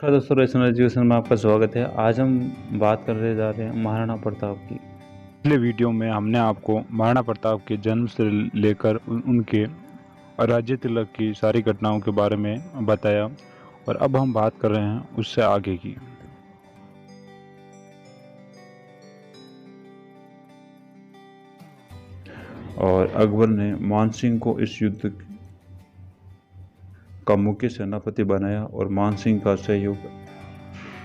नमस्कार दोस्तों, rational education में आपका स्वागत है। आज हम बात करने जा रहे हैं महाराणा प्रताप की। पिछले वीडियो में हमने आपको महाराणा प्रताप के जन्म से लेकर उनके राज्य तिलक की सारी घटनाओं के बारे में बताया और अब हम बात कर रहे हैं उससे आगे की। और अकबर ने मानसिंह को इस युद्ध का मुख्य सेनापति बनाया और मानसिंह का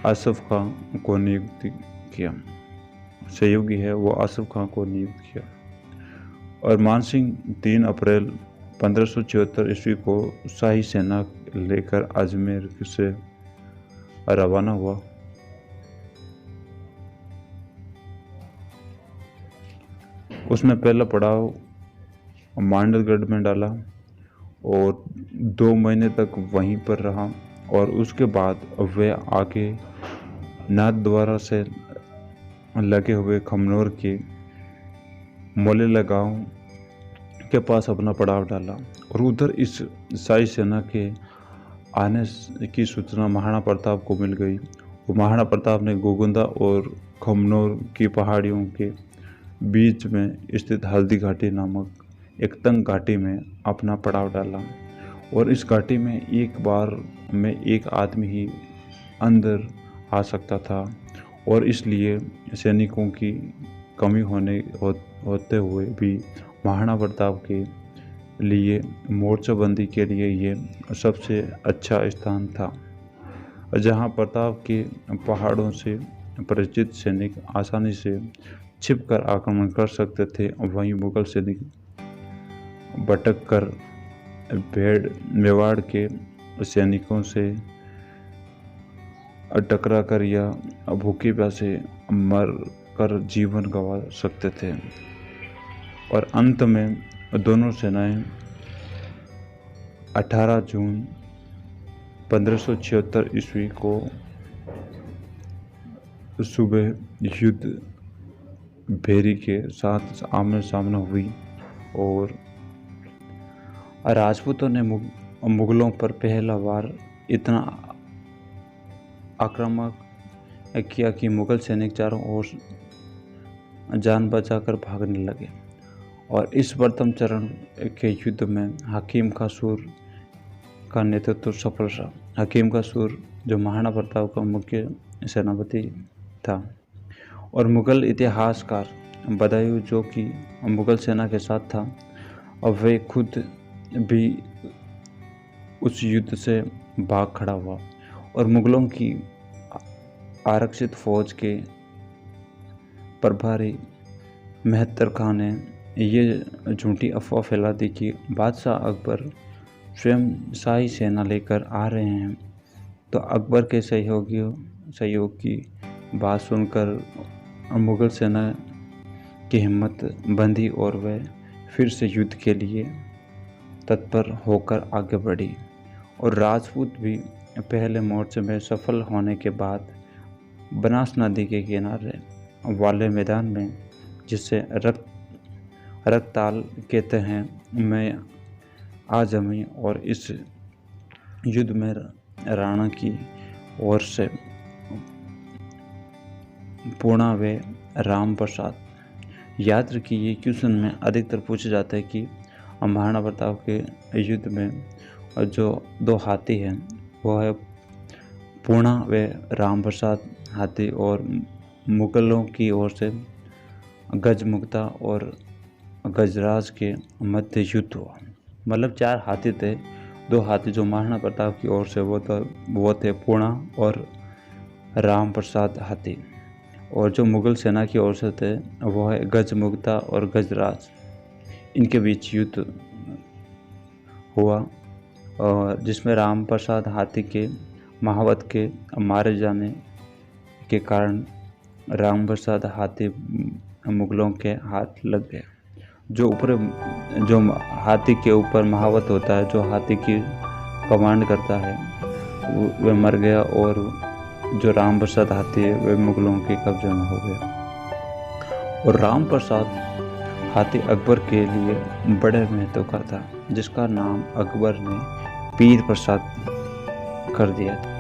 आसफ खां को नियुक्त किया। सहयोगी है वो आसफ खां को नियुक्त किया। और मानसिंह 3 अप्रैल 1574 ईस्वी को शाही सेना लेकर अजमेर से रवाना हुआ। उसने पहला पड़ाव मांडलगढ़ में डाला और 2 महीने तक वहीं पर रहा और उसके बाद वह आगे नाथद्वारा से लगे हुए खमनोर के मोलेला गांव के पास अपना पड़ाव डाला। और उधर इस शाही सेना के आने की सूचना महाराणा प्रताप को मिल गई। वो महाराणा प्रताप ने गोगुंदा और खमनोर की पहाड़ियों के बीच में स्थित हल्दी घाटी नामक एक तंग घाटी में अपना पड़ाव डाला। और इस घाटी में एक बार में एक आदमी ही अंदर आ सकता था और इसलिए सैनिकों की कमी होते हुए भी महाराणा प्रताप के लिए मोर्चाबंदी के लिए ये सबसे अच्छा स्थान था, जहां प्रताप के पहाड़ों से परिचित सैनिक आसानी से छिपकर आक्रमण कर सकते थे। वहीं मुगल सैनिक भटक कर मेवाड़ के सैनिकों से टकरा कर या भूखे प्यासे मर कर जीवन गंवा सकते थे। और अंत में दोनों सेनाएं 18 जून 1576 ईस्वी को सुबह युद्ध भेरी के साथ आमने सामने हुई और राजपूतों ने मुगलों पर पहला बार इतना आक्रामक किया कि मुगल सैनिक चारों ओर जान बचाकर भागने लगे। और इस प्रथम चरण के युद्ध में हकीम का सूर का नेतृत्व सफल रहा। हकीम का सूर जो महाराणा प्रताप का मुख्य सेनापति था और मुगल इतिहासकार बदायूं जो कि मुगल सेना के साथ था, और वे खुद भी उस युद्ध से भाग खड़ा हुआ। और मुगलों की आरक्षित फौज के प्रभारी मेहतर खां ने ये झूठी अफवाह फैला दी कि बादशाह अकबर स्वयं शाही सेना लेकर आ रहे हैं। तो अकबर के सहयोग की बात सुनकर मुगल सेना की हिम्मत बंधी और वह फिर से युद्ध के लिए तत्पर होकर आगे बढ़ी। और राजपूत भी पहले मोर्चे में सफल होने के बाद बनास नदी के किनारे वाले मैदान में, जिसे रक्ताल कहते हैं, में आ जमी। और इस युद्ध में राणा की ओर से पूर्णा व राम प्रसाद। याद रखिए, ये क्वेश्चन में अधिकतर पूछा जाता है कि महाराणा प्रताप के युद्ध में जो 2 हाथी हैं वो है पूर्णा व राम प्रसाद हाथी, और मुगलों की ओर से गजमुक्ता और गजराज के मध्य युद्ध हुआ। मतलब 4 हाथी थे। 2 हाथी जो महाराणा प्रताप की ओर से वो थे पूर्णा और राम प्रसाद हाथी, और जो मुगल सेना की ओर से थे वो है गजमुक्ता और गजराज। इनके बीच युद्ध हुआ और जिसमें राम प्रसाद हाथी के महावत के मारे जाने के कारण राम प्रसाद हाथी मुगलों के हाथ लग गए। जो हाथी के ऊपर महावत होता है, जो हाथी की कमांड करता है, वह मर गया और जो राम प्रसाद हाथी है वह मुगलों के कब्जे में हो गया। और राम प्रसाद हाथी अकबर के लिए बड़े महत्व का था, जिसका नाम अकबर ने पीर प्रसाद कर दिया था।